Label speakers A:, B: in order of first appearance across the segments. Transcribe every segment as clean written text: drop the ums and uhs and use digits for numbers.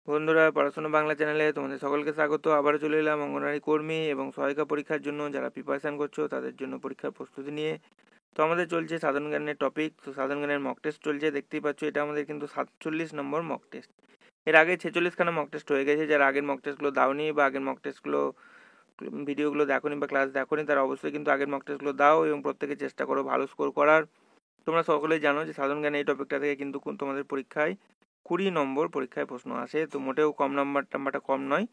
A: বন্ধুরা, পড়াশোনা বাংলা চ্যানেলে তোমাদের সকলকে স্বাগত। আবারও চলে এলাম অঙ্গনওয়াড়ি কর্মী এবং সহায়িকা পরীক্ষার জন্য যারা প্রিপারেশন করছো তাদের জন্য পরীক্ষার প্রস্তুতি নিয়ে। তো আমাদের চলছে সাধারণ জ্ঞানের টপিক। তো সাধারণ জ্ঞানের মক টেস্ট চলছে, দেখতেই পাচ্ছ। এটা আমাদের কিন্তু 47 নম্বর মক টেস্ট। এর আগে 46খানা মক টেস্ট হয়ে গেছে। যারা আগের মক টেস্টগুলো দাওনি বা আগের মক টেস্টগুলো ভিডিওগুলো দেখোনি বা ক্লাস দেখোনি, তারা অবশ্যই কিন্তু আগের মক টেস্টগুলো দাও এবং প্রত্যেকে চেষ্টা করো ভালো স্কোর করার। তোমরা সকলেই জানো যে সাধারণ জ্ঞান এই টপিকটা থেকে কিন্তু তোমাদের পরীক্ষায় 20 নম্বর পরীক্ষায় প্রশ্ন আসে। তো মোটেও কম নাম্বারটা কম নয়,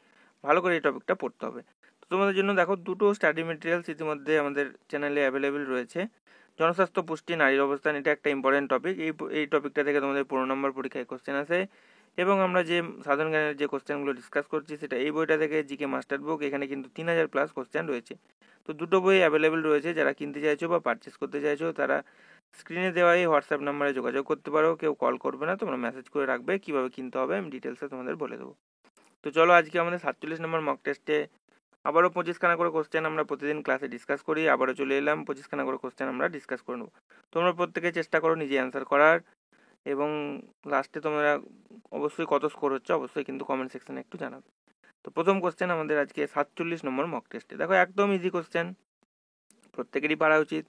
A: ভালো করে এই টপিকটা পড়তে হবে। তো তোমাদের জন্য দেখো, দুটো স্টাডি মেটেরিয়ালস ইতিমধ্যে আমাদের চ্যানেলে অ্যাভেলেবেল রয়েছে। জনস্বাস্থ্য, পুষ্টি, নারীর অবস্থান, এটা একটা ইম্পর্টেন্ট টপিক। এই টপিকটা থেকে তোমাদের 15 নম্বর পরীক্ষায় কোশ্চেন আসে। এবং আমরা যে সাধারণ জ্ঞানের যে কোশ্চেনগুলো ডিসকাস করছি সেটা এই বইটা থেকে, জিকে মাস্টার বুক। এখানে কিন্তু 3000+ কোশ্চেন রয়েছে। তো দুটো বই অ্যাভেলেবেল রয়েছে। যারা কিনতে চাইছো বা পারচেস করতে চাইছো তারা স্ক্রিনে দেওয়া এই হোয়াটসঅ্যাপ নাম্বারে যোগাযোগ করতে পারো। কেউ কল করবে না, তোমরা মেসেজ করে রাখবে কীভাবে কিনতে হবে, আমি ডিটেলসে তোমাদের বলে দেবো। তো চলো, আজকে আমাদের 47 নম্বর মক টেস্টে আবারও 25খানা করে কোশ্চেন আমরা প্রতিদিন ক্লাসে ডিসকাস করি। আবারও চলে এলাম, 25খানা করে কোশ্চেন আমরা ডিসকাস করে নেবো। তোমরা প্রত্যেকে চেষ্টা করো নিজে অ্যান্সার করার, এবং লাস্টে তোমরা অবশ্যই কত স্কোর হচ্ছে অবশ্যই কিন্তু কমেন্ট সেকশনে একটু জানাবে। তো প্রথম কোশ্চেন আমাদের আজকে 47 নম্বর মক টেস্টে। দেখো, একদম ইজি কোশ্চেন, প্রত্যেকেরই পারা উচিত।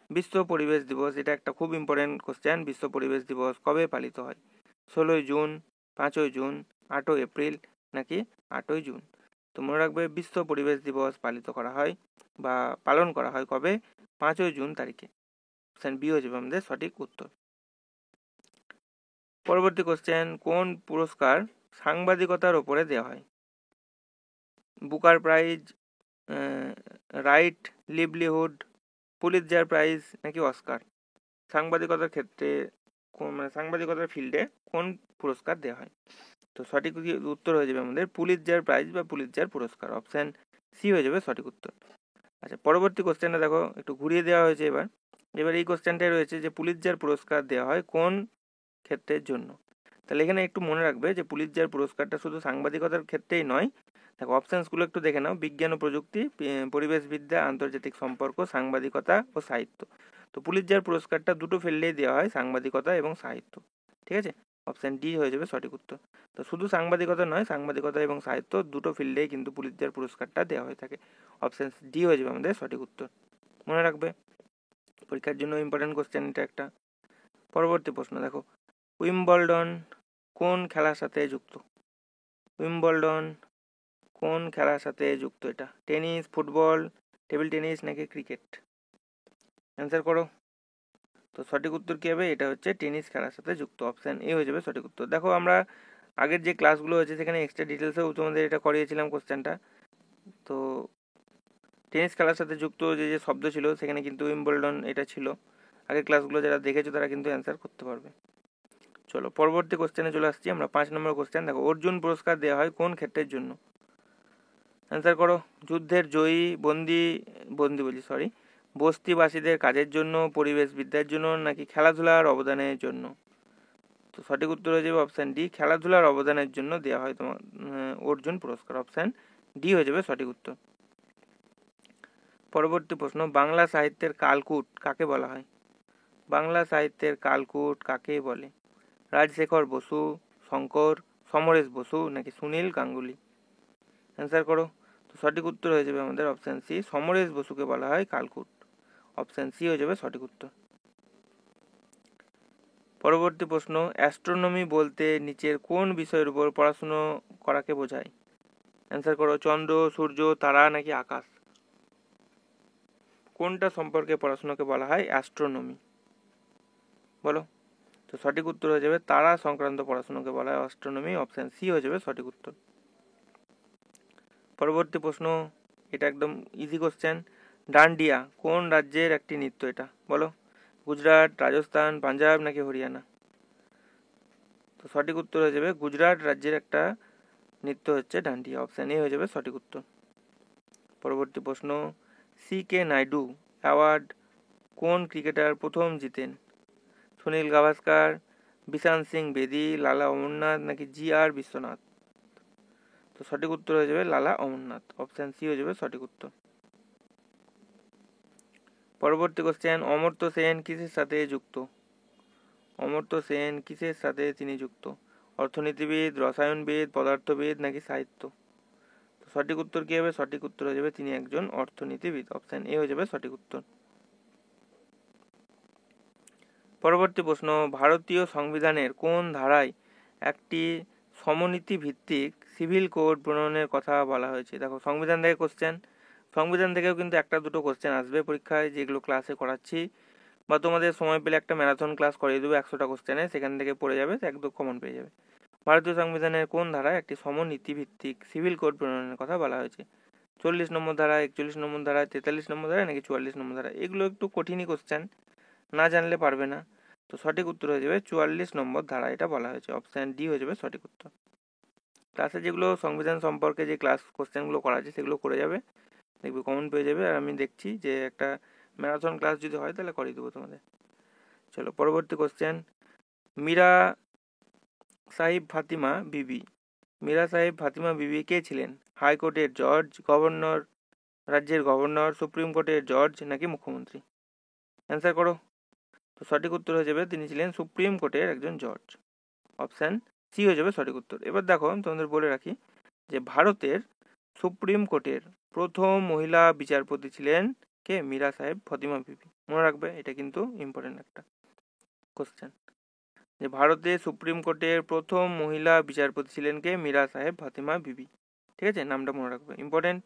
A: বিশ্ব পরিবেশ দিবস, এটা একটা খুব ইম্পর্টেন্ট কোশ্চেন। বিশ্ব পরিবেশ দিবস কবে পালিত হয়? 16ই জুন, 5ই জুন, 8ই এপ্রিল নাকি 8ই জুন? তো মনে রাখবে, বিশ্ব পরিবেশ দিবস পালিত করা হয় বা পালন করা হয় কবে? 5ই জুন তারিখে। অপশন বি হয়ে যাবে আমাদের সঠিক উত্তর। পরবর্তী কোশ্চেন, কোন পুরস্কার সাংবাদিকতার ওপরে দেওয়া হয়? Booker prize, right livelihood, Pulitzer prize নাকি অস্কার? সাংবাদিকতার ক্ষেত্রে সাংবাদিকতার ফিল্ডে কোন পুরস্কার দেওয়া হয়? তো সঠিক উত্তর হয়ে যাবে আমাদের পুলিৎজার প্রাইজ বা পুলিৎজার পুরস্কার। অপশন সি হয়ে যাবে সঠিক উত্তর। আচ্ছা, পরবর্তী কোশ্চেনটা দেখো, একটু ঘুরিয়ে দেওয়া হয়েছে। এবার এই কোশ্চেনটাই রয়েছে যে পুলিৎজার পুরস্কার দেওয়া হয় কোন ক্ষেত্রের জন্য? তাহলে এখানে একটু মনে রাখবে যে পুলিৎজার পুরস্কারটা শুধু সাংবাদিকতার ক্ষেত্রেই নয়। দেখো, অপশানসগুলো একটু দেখে নাও: বিজ্ঞান ও প্রযুক্তি, পরিবেশবিদ্যা, আন্তর্জাতিক সম্পর্ক, সাংবাদিকতা ও সাহিত্য। তো পুলিৎজার পুরস্কারটা দুটো ফিল্ডেই দেওয়া হয়, সাংবাদিকতা এবং সাহিত্য। ঠিক আছে, অপশান ডি হয়ে যাবে সঠিক উত্তর। তো শুধু সাংবাদিকতা নয়, সাংবাদিকতা এবং সাহিত্য দুটো ফিল্ডেই কিন্তু পুলিৎজার পুরস্কারটা দেওয়া হয়ে থাকে। অপশান ডি হয়ে যাবে আমাদের সঠিক উত্তর। মনে রাখবে, পরীক্ষার জন্য ইম্পর্টেন্ট কোশ্চেন এটা একটা। পরবর্তী প্রশ্ন দেখো, উইম্বলডন কোন খেলার সাথে যুক্ত? উইম্বলডন কোন খেলার সাথে যুক্ত? এটা টেনিস, ফুটবল, টেবিল টেনিস নাকি ক্রিকেট? অ্যান্সার করো। তো সঠিক উত্তর কী হবে? এটা হচ্ছে টেনিস খেলার সাথে যুক্ত। অপশান এ হয়ে যাবে সঠিক উত্তর। দেখো, আমরা আগের যে ক্লাসগুলো হয়েছে সেখানে এক্সট্রা ডিটেলসেও তোমাদের এটা করিয়েছিলাম কোশ্চেনটা। তো টেনিস খেলার সাথে যুক্ত যে যে শব্দ ছিল সেখানে কিন্তু উইম্বলডন এটা ছিল। আগের ক্লাসগুলো যারা দেখেছো তারা কিন্তু অ্যান্সার করতে পারবে। চলো, পরবর্তী কোশ্চেনে চলে আসছি আমরা। 5 নম্বর কোশ্চেন দেখো, অর্জুন পুরস্কার দেওয়া হয় কোন ক্ষেত্রের জন্য? অ্যান্সার করো। যুদ্ধের জয়ী, বস্তিবাসীদের কাজের জন্য, পরিবেশবিদ্যার জন্য নাকি খেলাধুলার অবদানের জন্য? তো সঠিক উত্তর হয়ে যাবে অপশান ডি, খেলাধুলার অবদানের জন্য দেওয়া হয় তোমার অর্জুন পুরস্কার। অপশান ডি হয়ে যাবে সঠিক উত্তর। পরবর্তী প্রশ্ন, বাংলা সাহিত্যের কালকূট কাকে বলা হয়? বাংলা সাহিত্যের কালকূট কাকে বলে? রাজশেখর বসু, শঙ্কর, সমরেশ বসু নাকি সুনীল গাঙ্গুলি? অ্যান্সার করো। তো সঠিক উত্তর হয়ে যাবে আমাদের অপশান সি, সমরেশ বসুকে বলা হয় কালকূট। অপশান সি হয়ে যাবে সঠিক উত্তর। পরবর্তী প্রশ্ন, অ্যাস্ট্রোনমি বলতে নিচের কোন বিষয়ের উপর পড়াশুনো করাকে বোঝায়? অ্যান্সার করো। চন্দ্র, সূর্য, তারা নাকি আকাশ? কোনটা সম্পর্কে পড়াশোনাকে বলা হয় অ্যাস্ট্রোনমি? বলো। তো সঠিক উত্তর হয়ে যাবে তারা সংক্রান্ত পড়াশোনাকে বলা হয় অ্যাস্ট্রোনমি। অপশান সি হয়ে যাবে সঠিক উত্তর। পরবর্তী প্রশ্ন, এটা একদম ইজি কোশ্চেন। ডান্ডিয়া কোন রাজ্যের একটি নৃত্য? এটা বলো। গুজরাট, রাজস্থান, পাঞ্জাব নাকি হরিয়ানা? তো সঠিক উত্তর হয়ে যাবে গুজরাট রাজ্যের একটা নৃত্য হচ্ছে ডান্ডিয়া। অপশান এ হয়ে যাবে সঠিক উত্তর। পরবর্তী প্রশ্ন, সি.কে. নাইডু অ্যাওয়ার্ড কোন ক্রিকেটার প্রথম জিতেন? সুনীল গাভাস্কার, বিশান সিং বেদি, লালা অমরনাথ নাকি জি.আর. বিশ্বনাথ? তো সঠিক উত্তর হয়ে যাবে লালা অমরনাথ। অপশান সি হয়ে যাবে সঠিক উত্তর। পরবর্তী কোশ্চেন, অমর্ত্য সেন কিসের সাথে যুক্ত? অমর্ত্য সেন কিসের সাথে তিনি যুক্ত? অর্থনীতিবিদ, রসায়নবিদ, পদার্থবিদ নাকি সাহিত্য? তো সঠিক উত্তর কি হবে? সঠিক উত্তর হয়ে যাবে তিনি একজন অর্থনীতিবিদ। অপশন এ হয়ে যাবে সঠিক উত্তর। পরবর্তী প্রশ্ন, ভারতীয় সংবিধানের কোন ধারায় একটি সমনীতি ভিত্তিক সিভিল কোড প্রণয়নের কথা বলা হয়েছে? দেখো সংবিধান থেকে কোশ্চেন, সংবিধান থেকেও কিন্তু একটা দুটো কোশ্চেন আসবে পরীক্ষায়, যেগুলো ক্লাসে করাচ্ছি, বা তোমাদের সময় পেলে একটা ম্যারাথন ক্লাস করিয়ে দেবো 100টা কোশ্চেনে, সেখান থেকে পড়ে যাবে, একদম কমন পেয়ে যাবে। ভারতীয় সংবিধানের কোন ধারায় একটি সমনীতি ভিত্তিক সিভিল কোড প্রণয়নের কথা বলা হয়েছে? 40 নম্বর ধারা, 41 নম্বর ধারা, 43 নম্বর ধারা নাকি 44 নম্বর ধারা? এগুলো একটু কঠিনই কোশ্চেন, না জানলে পারবে না। তো সঠিক উত্তর হয়ে যাবে 44 নম্বর ধারা, এটা বলা হয়েছে। অপশান ডি হয়ে যাবে সঠিক উত্তর। ক্লাসে যেগুলো সংবিধান সম্পর্কে যে ক্লাস কোশ্চেনগুলো করা আছে সেগুলো করে যাবে, দেখবে কমন পেয়ে যাবে। আর আমি দেখছি যে একটা ম্যারাথন ক্লাস যদি হয় তাহলে করিয়ে দেবো তোমাদের। চলো পরবর্তী কোশ্চেন, মীরা সাহিব ফাতিমা বিবি, মীরা সাহিব ফাতিমা বিবি কে ছিলেন? হাইকোর্টের জজ, গভর্নর, রাজ্যের গভর্নর, সুপ্রিম কোর্টের জজ নাকি মুখ্যমন্ত্রী? অ্যান্সার করো। তো সঠিক উত্তর হয়ে যাবে তিনি ছিলেন সুপ্রিম কোর্টের একজন জজ। অপশান সি হয়ে যাবে সঠিক উত্তর। এবার দেখো আমি তোমাদের বলে রাখি যে ভারতের সুপ্রিম কোর্টের প্রথম মহিলা বিচারপতি ছিলেন কে? মীরা সাহেব ফাতিমা বিবি। মনে রাখবে, এটা কিন্তু ইম্পর্টেন্ট একটা কোশ্চেন, যে ভারতের সুপ্রিম কোর্টের প্রথম মহিলা বিচারপতি ছিলেন কে? মীরা সাহেব ফাতিমা বিবি। ঠিক আছে, নামটা মনে রাখবে, ইম্পর্টেন্ট।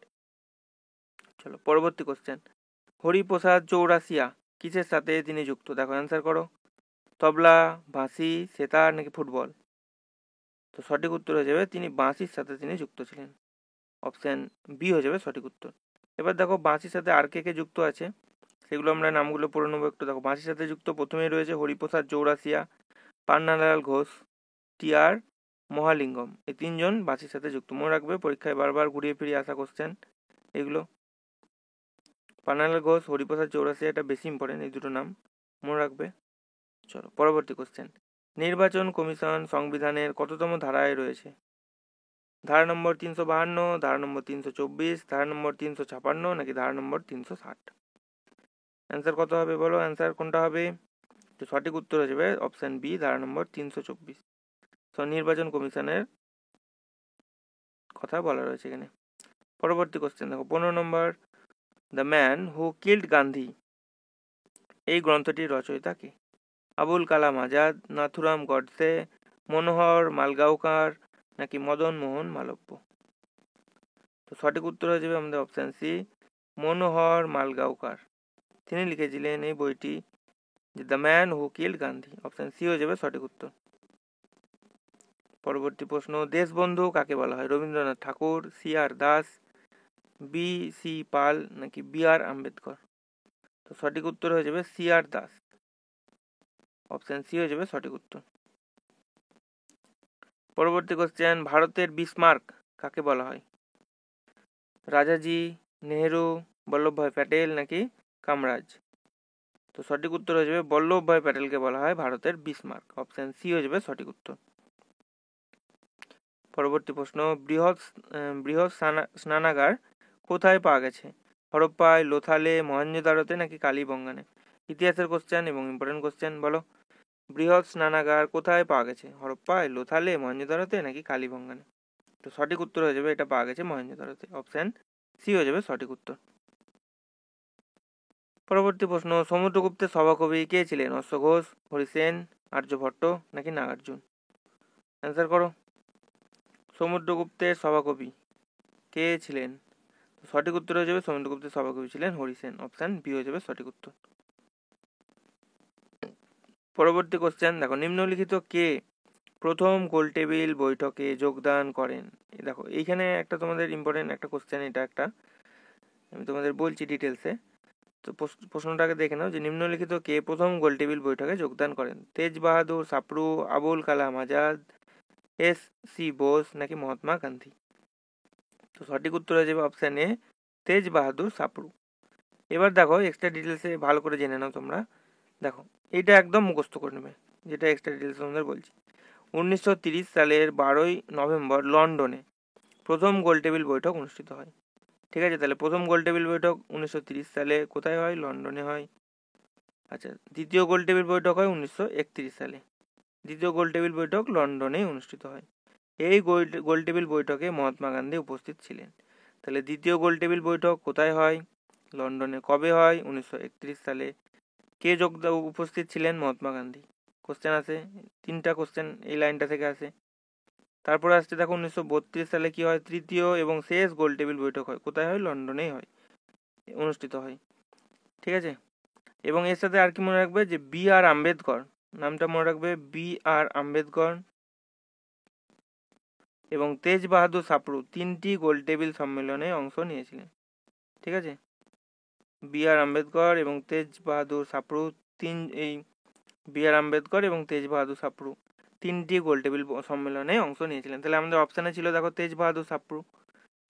A: চলো পরবর্তী কোশ্চেন, হরিপ্রসাদ চৌরাসিয়া কিসের সাথে তিনি যুক্ত? দেখো অ্যান্সার করো। তবলা, বাঁশি, সেতার নাকি ফুটবল? তো সঠিক উত্তর হয়ে যাবে তিনি বাঁশির সাথে তিনি যুক্ত ছিলেন। অপশান বি হয়ে যাবে সঠিক উত্তর। এবার দেখো বাঁশির সাথে আর কে কে যুক্ত আছে সেগুলো আমরা নামগুলো পড়ে নেবো একটু। দেখো বাঁশির সাথে যুক্ত প্রথমেই রয়েছে হরিপ্রসাদ চৌরাসিয়া, পান্নালাল ঘোষ, টি.আর. মহালিঙ্গম। এই তিনজন বাঁশির সাথে যুক্ত। মনে রাখবে, পরীক্ষায় বারবার ঘুরিয়ে ফিরিয়ে আসা কোশ্চেন এগুলো। পান্নালাল ঘোষ, হরিপ্রসাদ চৌরাসিয়া, এটা বেশি ইম্পর্টেন্ট, এই দুটো নাম মনে রাখবে। চলো পরবর্তী কোশ্চেন, নির্বাচন কমিশন সংবিধানের কততম ধারায় রয়েছে? ধারা নম্বর 352, ধারা নম্বর 324, ধারা নম্বর 356 নাকি ধারা নম্বর 360? অ্যান্সার কত হবে বলো, অ্যান্সার কোনটা হবে? তো সঠিক উত্তর হয়ে যাবে অপশান বি, ধারা নম্বর 324। তো নির্বাচন কমিশনের কথা বলা রয়েছে এখানে। পরবর্তী কোশ্চেন দেখো 15 নম্বর, the man who killed Gandhi এই গ্রন্থটির রচয়িতা কে? আবুল কালাম আজাদ, নাথুরাম গডসে, মনোহর মালগাঁওকার নাকি মদন মোহন মালব্য? তো সঠিক উত্তর হয়ে যাবে আমাদের অপশান সি, মনোহর মালগাঁওকার। তিনি লিখেছিলেন এই বইটি, the man who killed Gandhi. Option C হয়ে যাবে সঠিক উত্তর। পরবর্তী প্রশ্ন, দেশবন্ধু কাকে বলা হয়? রবীন্দ্রনাথ ঠাকুর, সি.আর. দাস, বি.সি. পাল নাকি বি.আর. আম্বেদকর? তো সঠিক উত্তর হয়ে যাবে সি.আর. দাস। অপশান সি হয়ে যাবে সঠিক উত্তর। পরবর্তী কোশ্চেন, ভারতের বিসমার্ক কাকে বলা হয়? রাজাজি, নেহেরু, বল্লভভাই প্যাটেল নাকি কামরাজ? তো সঠিক উত্তর হয়ে যাবে বল্লভভাই প্যাটেলকে বলা হয় ভারতের বিসমার্ক। অপশান সি হয়ে যাবে সঠিক উত্তর। পরবর্তী প্রশ্ন, বৃহৎ স্নানাগার কোথায় পাওয়া গেছে? হরপ্পায়, লোথালে, মহেঞ্জোদারোতে নাকি কালীবঙ্গানে? ইতিহাসের কোশ্চেন এবং ইম্পর্টেন্ট কোশ্চেন, বলো বৃহৎ স্নানাগার কোথায় পাওয়া গেছে? হরপ্পায়, লোথালে, মহেঞ্জোদারোতে নাকি কালীবঙ্গানে? তো সঠিক উত্তর হয়ে যাবে এটা পাওয়া গেছে মহেঞ্জোদারোতে। অপশান সি হয়ে যাবে সঠিক উত্তর। পরবর্তী প্রশ্ন, সমুদ্রগুপ্তের সভাকবি কে ছিলেন? অশ্ব ঘোষ, হরিসেন, আর্যভট্ট নাকি নাগার্জুন? অ্যান্সার করো। সমুদ্রগুপ্তের সভাকবি কে ছিলেন? সঠিক উত্তর হয়ে যাবে সমুদ্রগুপ্তের সভাকবি ছিলেন হরিসেন। অপশান বি হয়ে যাবে সঠিক উত্তর। পরবর্তী কোশ্চেন দেখো, নিম্নলিখিত কে প্রথম গোলটেবিল বৈঠকে যোগদান করেন? দেখো এইখানে একটা তোমাদের ইম্পর্টেন্ট একটা কোশ্চেন, এটা একটা আমি তোমাদের বলছি ডিটেলসে। তো প্রশ্নটাকে দেখে নাও যে নিম্নলিখিত কে প্রথম গোলটেবিল বৈঠকে যোগদান করেন? তেজ বাহাদুর সাপড়ু, আবুল কালাম আজাদ, এস.সি. বোস নাকি মহাত্মা গান্ধী? তো সঠিক উত্তর হয়ে যাবে অপশান এ, তেজ বাহাদুর সাপড়ু। এবার দেখো এক্সট্রা ডিটেলসে ভালো করে জেনে নাও তোমরা। দেখো এটা একদম মুখস্থ করে নেবে, যেটা এক্সট্রা ডিটেলস তোমাদের বলছি। 1930 সালের 12ই নভেম্বর লন্ডনে প্রথম গোলটেবিল বৈঠক অনুষ্ঠিত হয়। ঠিক আছে, তাহলে প্রথম গোলটেবিল বৈঠক 1930 সালে কোথায় হয়? লন্ডনে হয়। আচ্ছা, দ্বিতীয় গোলটেবিল বৈঠক হয় 1931 সালে। দ্বিতীয় গোলটেবিল বৈঠক লন্ডনেই অনুষ্ঠিত হয়। এই গোলটেবিল বৈঠকে মহাত্মা গান্ধী উপস্থিত ছিলেন। তাহলে দ্বিতীয় গোলটেবিল বৈঠক কোথায় হয়? লন্ডনে। কবে হয়? 1931 সালে। কে উপস্থিত ছিলেন? মহাত্মা গান্ধী। কোশ্চেন আছে, 3টা কোশ্চেন এই লাইনটা থেকে আসে। তারপরে আসছে দেখো 1932 সালে কি হয়? তৃতীয় এবং শেষ গোলটেবিল বৈঠক হয়। কোথায় হয়? লন্ডনেই হয়, অনুষ্ঠিত হয়। ঠিক আছে। এবং এর সাথে আর কি মনে রাখবে, যে বি আর আম্বেদকর, নামটা মনে রাখবে, বি আর আম্বেদকর এবং তেজ বাহাদুর সাপড়ু 3টি গোলটেবিল সম্মেলনে অংশ নিয়েছিলেন। ঠিক আছে। বি আর আম্বেদকর এবং তেজ বাহাদুর সাপড়ু বি আর আম্বেদকর এবং তেজ বাহাদুর সাপড়ু 3টি গোলটেবিল সম্মেলনে অংশ নিয়েছিলেন। তাহলে আমাদের অপশানে ছিল দেখো তেজ বাহাদুর সাপড়ু,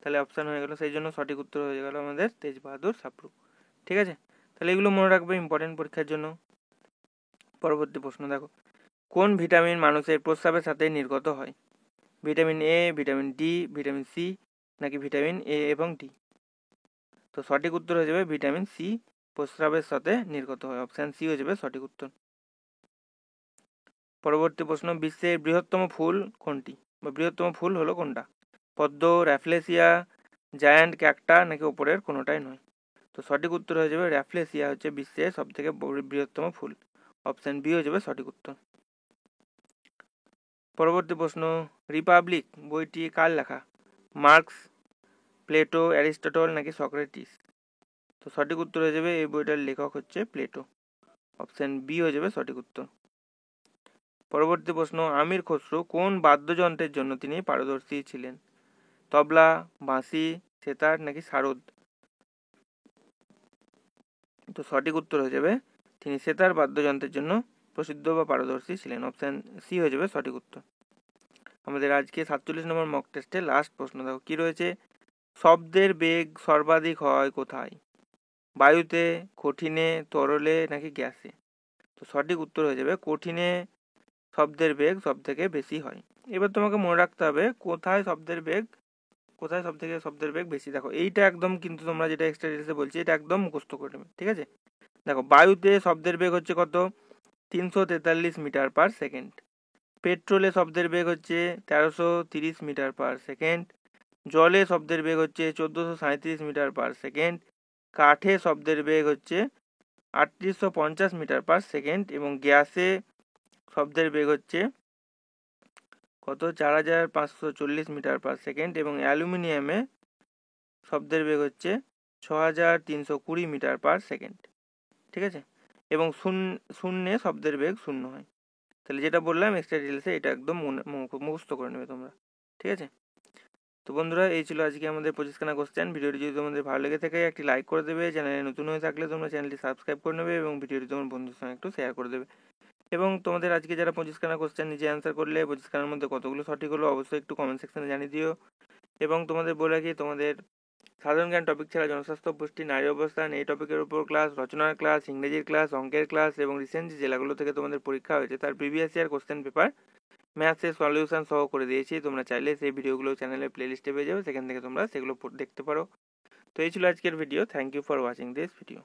A: তাহলে অপশান হয়ে গেল, সেই জন্য সঠিক উত্তর হয়ে গেল আমাদের তেজ বাহাদুর সাপড়ু। ঠিক আছে। তাহলে এগুলো মনে রাখবে, ইম্পর্টেন্ট পরীক্ষার জন্য। পরবর্তী প্রশ্ন দেখো, কোন ভিটামিন মানুষের প্রস্রাবের সাথে নির্গত হয়? Vitamin A, vitamin D, vitamin C নাকি ভিটামিন এ এবং ডি? তো সঠিক উত্তর হয়ে যাবে ভিটামিন সি প্রস্রাবের সাথে নির্গত হয়। অপশান সি হয়ে যাবে সঠিক উত্তর। পরবর্তী প্রশ্ন, বিশ্বের বৃহত্তম ফুল কোনটি, বা বৃহত্তম ফুল হলো কোনটা? পদ্ম, র্যাফলেসিয়া, জায়ান্ট ক্যাকটা নাকি ওপরের কোনোটাই নয়? তো সঠিক উত্তর হয়ে যাবে র্যাফলেসিয়া হচ্ছে বিশ্বের সব থেকে বৃহত্তম ফুল। অপশান বি হয়ে যাবে সঠিক উত্তর। পরবর্তী প্রশ্ন, রিপাবলিক বইটি কার লেখা? মার্কস, প্লেটো, অ্যারিস্টটল নাকি সক্রেটিস? তো সঠিক উত্তর হয়ে যাবে, এই বইটার লেখক হচ্ছে প্লেটো। অপশান বি হয়ে যাবে সঠিক উত্তর। পরবর্তী প্রশ্ন, আমির খসরু কোন বাদ্যযন্ত্রের জন্য তিনি পারদর্শী ছিলেন? তবলা, বাঁশি, সেতার নাকি সারদ? তো সঠিক উত্তর হয়ে যাবে, তিনি সেতার বাদ্যযন্ত্রের জন্য প্রসিদ্ধ বা পারদর্শী ছিলেন। অপশান সি হয়ে যাবে সঠিক উত্তর। আমাদের আজকে 47 নম্বর মক টেস্টে লাস্ট প্রশ্ন দেখো কি রয়েছে, শব্দের বেগ সর্বাধিক হয় কোথায়? বায়ুতে, কঠিনে, তরলে নাকি গ্যাসে? তো সঠিক উত্তর হয়ে যাবে কঠিনে শব্দের বেগ সব থেকে বেশি হয়। এবার তোমাকে মনে রাখতে হবে কোথায় শব্দের বেগ বেশি। দেখো এইটা একদম কিন্তু তোমরা যেটা এক্সট্রা ডিটেলসে বলছি এটা একদম মুখস্থ করে নেবে। ঠিক আছে। দেখো বায়ুতে শব্দের বেগ হচ্ছে কত? 343 মিটার পার সেকেন্ড। পেট্রোলে শব্দের বেগ হচ্ছে 1330 মিটার পার সেকেন্ড। জলে শব্দের বেগ হচ্ছে 1437 মিটার পার সেকেন্ড। কাঠে শব্দের বেগ হচ্ছে 3850 মিটার পার সেকেন্ড। এবং গ্যাসে শব্দের বেগ হচ্ছে কত? 4540 মিটার পার সেকেন্ড। এবং অ্যালুমিনিয়ামে শব্দের বেগ হচ্ছে 6320 মিটার পার সেকেন্ড। ঠিক আছে। এবং শূন্যে শব্দের বেগ 0 হয়। তাহলে যেটা বললাম এক্সট্রা ডিটেলসে এটা একদম মুখস্থ করে নেবে তোমরা। ঠিক আছে। তো বন্ধুরা এই ছিল আজকে আমাদের 25খানা কোশ্চেন। ভিডিওটি যদি তোমাদের ভালো লেগে থাকে একটি লাইক করে দেবে, চ্যানেলে নতুন হয়ে থাকলে তোমরা চ্যানেলটি সাবস্ক্রাইব করে নেবে এবং ভিডিওটি তোমার বন্ধুদের সঙ্গে একটু শেয়ার করে দেবে। এবং তোমাদের আজকে যারা 25খানা কোশ্চেন নিজে অ্যান্সার করলে 25খানার মধ্যে কতগুলো সঠিক হলো অবশ্যই একটু কমেন্ট সেকশনে জানিয়ে দিও। এবং তোমাদের বলে রাখি, তোমাদের সাধারণ জ্ঞান টপিক ছাড়া জনস্বাস্থ্য, পুষ্টি, নারী অবস্থান এই টপিকের উপর ক্লাস, রচনার ক্লাস, ইংরেজির ক্লাস, অঙ্কের ক্লাস এবং রিসেন্ট যে জেলাগুলো থেকে তোমাদের পরীক্ষা হয়েছে তার প্রিভিয়াস ইয়ার কোশ্চেন পেপার ম্যাথসের সলিউশন সহ করে দিয়েছি। তোমরা চাইলে সেই ভিডিওগুলো চ্যানেলের প্লেলিস্টে পেয়ে যাবে, সেখান থেকে তোমরা সেগুলো দেখতে পারো। তো এই ছিল আজকের video. Thank you for watching this video.